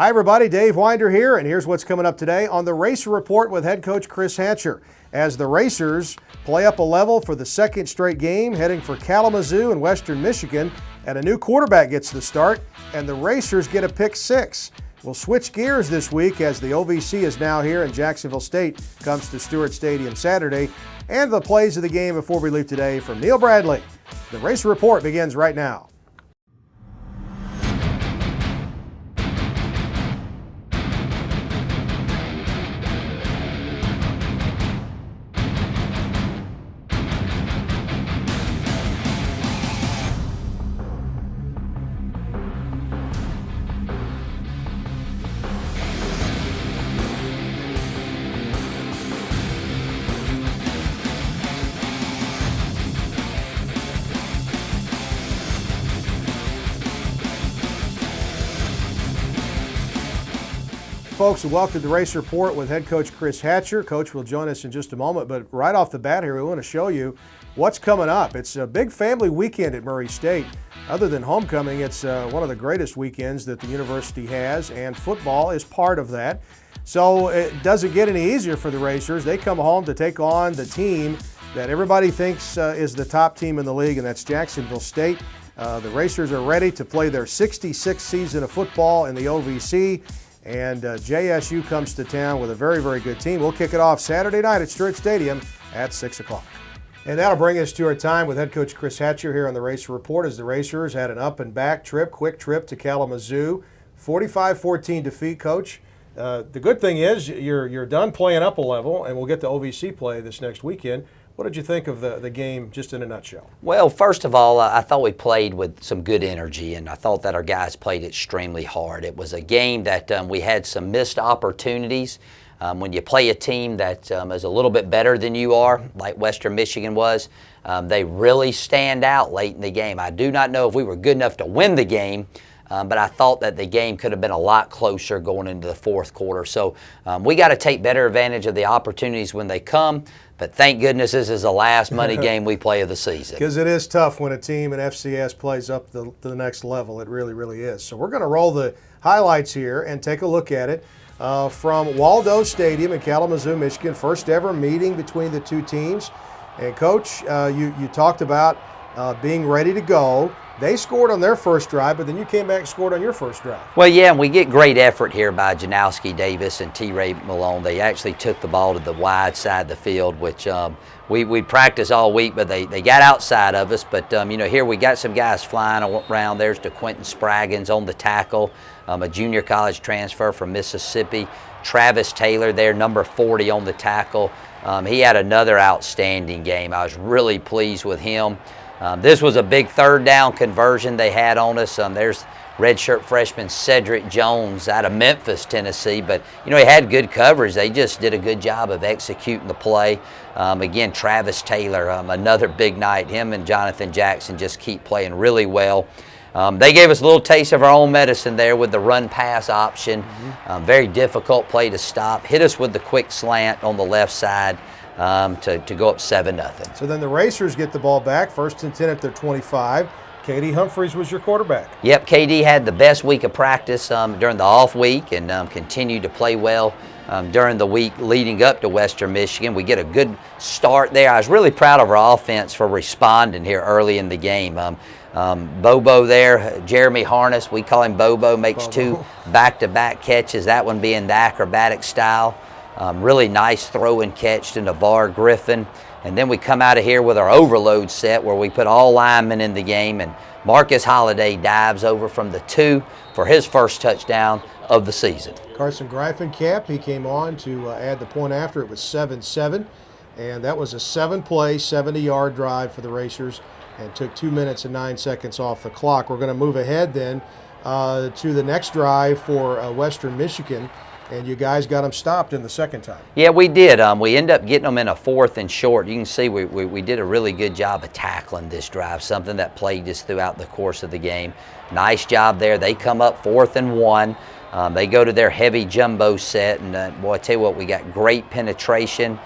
Hi everybody, Dave Winder here, and here's what's coming up today on the Racer Report with head coach Chris Hatcher. As the Racers play up a level for the second straight game, heading for Kalamazoo in Western Michigan, and a new quarterback gets the start, and the Racers get a pick six. We'll switch gears this week as the OVC is now here and Jacksonville State comes to Stewart Stadium Saturday, and the plays of the game before we leave today from Neil Bradley. The Racer Report begins right now. Folks, welcome to the Race Report with head coach Chris Hatcher. Coach will join us in just a moment, but right off the bat here, we want to show you what's coming up. It's a big family weekend at Murray State. Other than homecoming, it's one of the greatest weekends that the university has, and football is part of that. So it doesn't get any easier for the Racers. They come home to take on the team that everybody thinks is the top team in the league, and that's Jacksonville State. The Racers are ready to play their 66th season of football in the OVC. And JSU comes to town with a very, very good team. We'll kick it off Saturday night at Stewart Stadium at 6 o'clock. And that'll bring us to our time with head coach Chris Hatcher here on the Racer Report as the Racers had an up and back trip, quick trip to Kalamazoo. 45-14 defeat, Coach. The good thing is you're done playing up a level, and we'll get to OVC play this next weekend. What did you think of the game just in a nutshell? Well, first of all, I thought we played with some good energy, and I thought that our guys played extremely hard. It was a game that we had some missed opportunities. When you play a team that is a little bit better than you are, like Western Michigan was, they really stand out late in the game. I do not know if we were good enough to win the game, but I thought that the game could have been a lot closer going into the fourth quarter. So we got to take better advantage of the opportunities when they come. But thank goodness this is the last money game we play of the season. Because it is tough when a team in FCS plays up to the next level. It really, really is. So we're going to roll the highlights here and take a look at it from Waldo Stadium in Kalamazoo, Michigan. First ever meeting between the two teams. And Coach, you talked about being ready to go. They scored on their first drive, but then you came back and scored on your first drive. Well, yeah, and we get great effort here by Janowski Davis and T-Ray Malone. They actually took the ball to the wide side of the field, which we practiced all week, but they got outside of us. But, here we got some guys flying around. There's DeQuentin Spraggins on the tackle, a junior college transfer from Mississippi. Travis Taylor there, number 40 on the tackle. He had another outstanding game. I was really pleased with him. This was a big third down conversion they had on us. There's redshirt freshman Cedric Jones out of Memphis, Tennessee. But, he had good coverage. They just did a good job of executing the play. Again, Travis Taylor, another big night. Him and Jonathan Jackson just keep playing really well. They gave us a little taste of our own medicine there with the run-pass option. Very difficult play to stop. Hit us with the quick slant on the left side. To go up 7-0. So then the Racers get the ball back, first and 10 at their 25. KD Humphreys was your quarterback. Yep, KD had the best week of practice during the off week and continued to play well during the week leading up to Western Michigan. We get a good start there. I was really proud of our offense for responding here early in the game. Bobo there, Jeremy Harness, we call him Bobo, makes two back-to-back catches, that one being the acrobatic style. Really nice throw and catch to Navarre Griffin. And then we come out of here with our overload set where we put all linemen in the game, and Marcus Holliday dives over from the 2 for his first touchdown of the season. Carson Greifenkamp, he came on to add the point after. It was 7-7, and that was a 7-play, 70-yard drive for the Racers and took 2 minutes and 9 seconds off the clock. We're going to move ahead then to the next drive for Western Michigan. And you guys got them stopped in the second time. Yeah, we did. We ended up getting them in a 4th and short. You can see we did a really good job of tackling this drive, something that plagued us throughout the course of the game. Nice job there. They come up 4th and 1. They go to their heavy jumbo set, and boy, I tell you what, we got great penetration.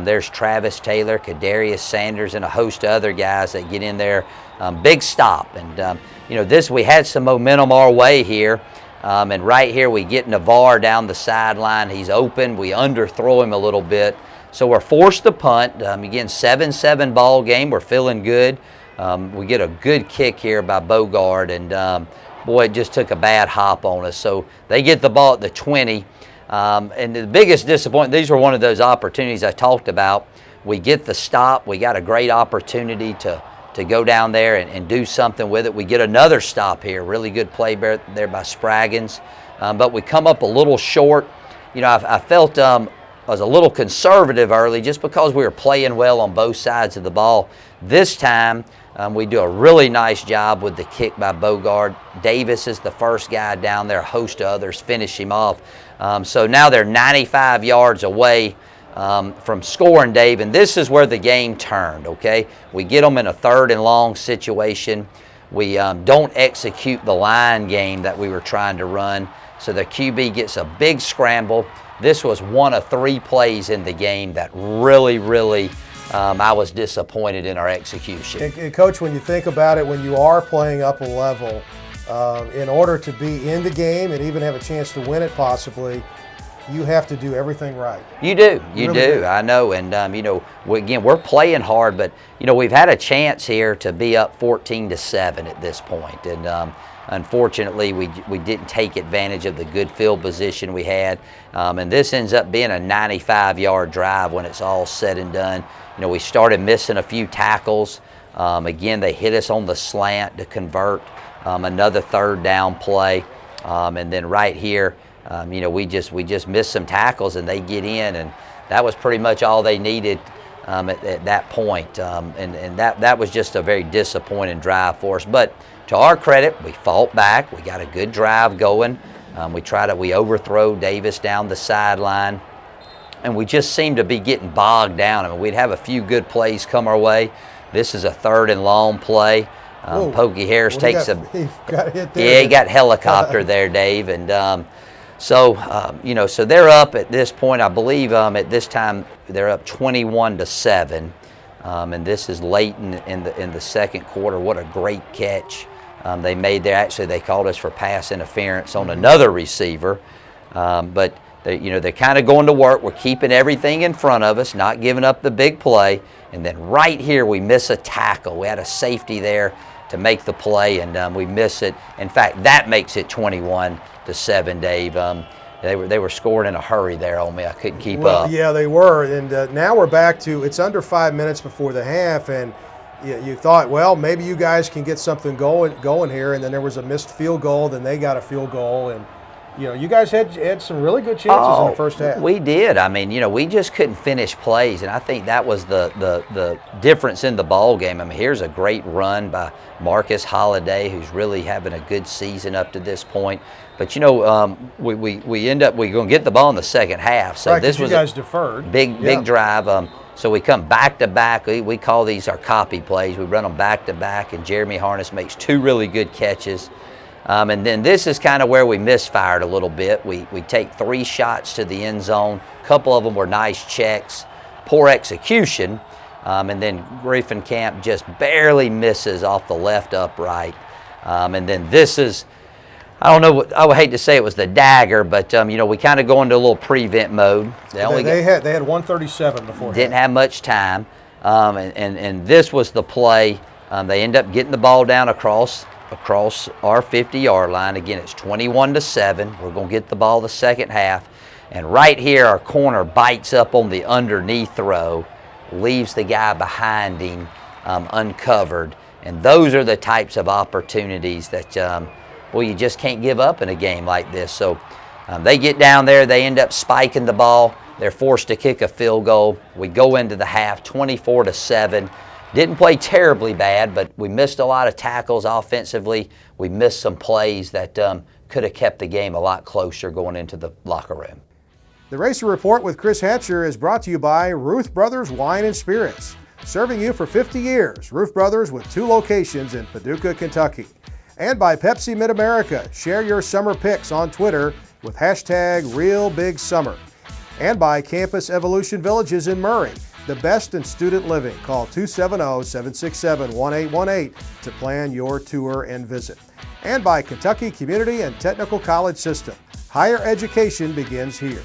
There's Travis Taylor, Kadarius Sanders, and a host of other guys that get in there. Big stop, and we had some momentum our way here. And right here we get Navarre down the sideline. He's open. We underthrow him a little bit. So we're forced to punt. Again, 7-7 ball game. We're feeling good. We get a good kick here by Bogard, and boy, it just took a bad hop on us. So they get the ball at the 20. And the biggest disappointment, these were one of those opportunities I talked about. We get the stop. We got a great opportunity to go down there and do something with it. We get another stop here. Really good play there by Spraggins. But we come up a little short. You know, I felt I was a little conservative early just because we were playing well on both sides of the ball. This time, we do a really nice job with the kick by Bogard. Davis is the first guy down there. A host of others finish him off. So now they're 95 yards away from scoring, Dave, and this is where the game turned, okay? We get them in a 3rd and long situation. We don't execute the line game that we were trying to run, so the QB gets a big scramble. This was one of 3 plays in the game that really, I was disappointed in our execution. And Coach, when you think about it, when you are playing up a level, in order to be in the game and even have a chance to win it possibly, you have to do everything right. You do. You really do. I know. And, you know, we're playing hard, but, you know, we've had a chance here to be up 14-7 at this point. And unfortunately, we didn't take advantage of the good field position we had. And this ends up being a 95-yard drive when it's all said and done. You know, we started missing a few tackles. Again, they hit us on the slant to convert another 3rd down play. And then right here, you know, we just missed some tackles and they get in, and that was pretty much all they needed at that point. And that was just a very disappointing drive for us. But to our credit, we fought back. We got a good drive going. We overthrow Davis down the sideline, and we just seemed to be getting bogged down. I mean, we'd have a few good plays come our way. This is a 3rd and long play. Pokey Harris takes he got hit there. Yeah, he got helicopter there, Dave, and you know, so they're up at this point. I believe at this time they're up 21-7, and this is late in the 2nd quarter. What a great catch they made there. Actually, they called us for pass interference on another receiver, but they're kind of going to work. We're keeping everything in front of us, not giving up the big play, and then right here we miss a tackle. We had a safety there to make the play, and we miss it. In fact, that makes it 21-7, Dave. They were scoring in a hurry there on me. I couldn't keep up. Yeah, they were. And now we're back to, it's under 5 minutes before the half, and you thought, well, maybe you guys can get something going here. And then there was a missed field goal. Then they got a field goal, and you know, you guys had some really good chances in the first half. We did. I mean, you know, we just couldn't finish plays, and I think that was the difference in the ball game. I mean, here's a great run by Marcus Holiday, who's really having a good season up to this point. But you know, we end up we're going to get the ball in the second half. So right, this was you guys deferred. Big drive. So we come back to back. We call these our copy plays. We run them back to back, and Jeremy Harness makes 2 really good catches. And then this is kind of where we misfired a little bit. We take 3 shots to the end zone. A couple of them were nice checks, poor execution, and then Griffenkamp just barely misses off the left upright. And then this is, I don't know, I would hate to say it was the dagger, but you know, we kind of go into a little prevent mode. They had 137 before. Didn't have much time, and this was the play. They end up getting the ball down across our 50-yard line. Again, it's 21-7. We're going to get the ball the second half. And right here, our corner bites up on the underneath throw, leaves the guy behind him uncovered. And those are the types of opportunities that, well, you just can't give up in a game like this. So they get down there. They end up spiking the ball. They're forced to kick a field goal. We go into the half 24-7. Didn't play terribly bad, but we missed a lot of tackles offensively. We missed some plays that could have kept the game a lot closer going into the locker room. The Racer Report with Chris Hatcher is brought to you by Ruth Brothers Wine and Spirits. Serving you for 50 years, Ruth Brothers with 2 locations in Paducah, Kentucky. And by Pepsi Mid-America. Share your summer picks on Twitter with hashtag RealBigSummer. And by Campus Evolution Villages in Murray. the best in student living. Call 270-767-1818 to plan your tour and visit. And by Kentucky Community and Technical College System. Higher education begins here.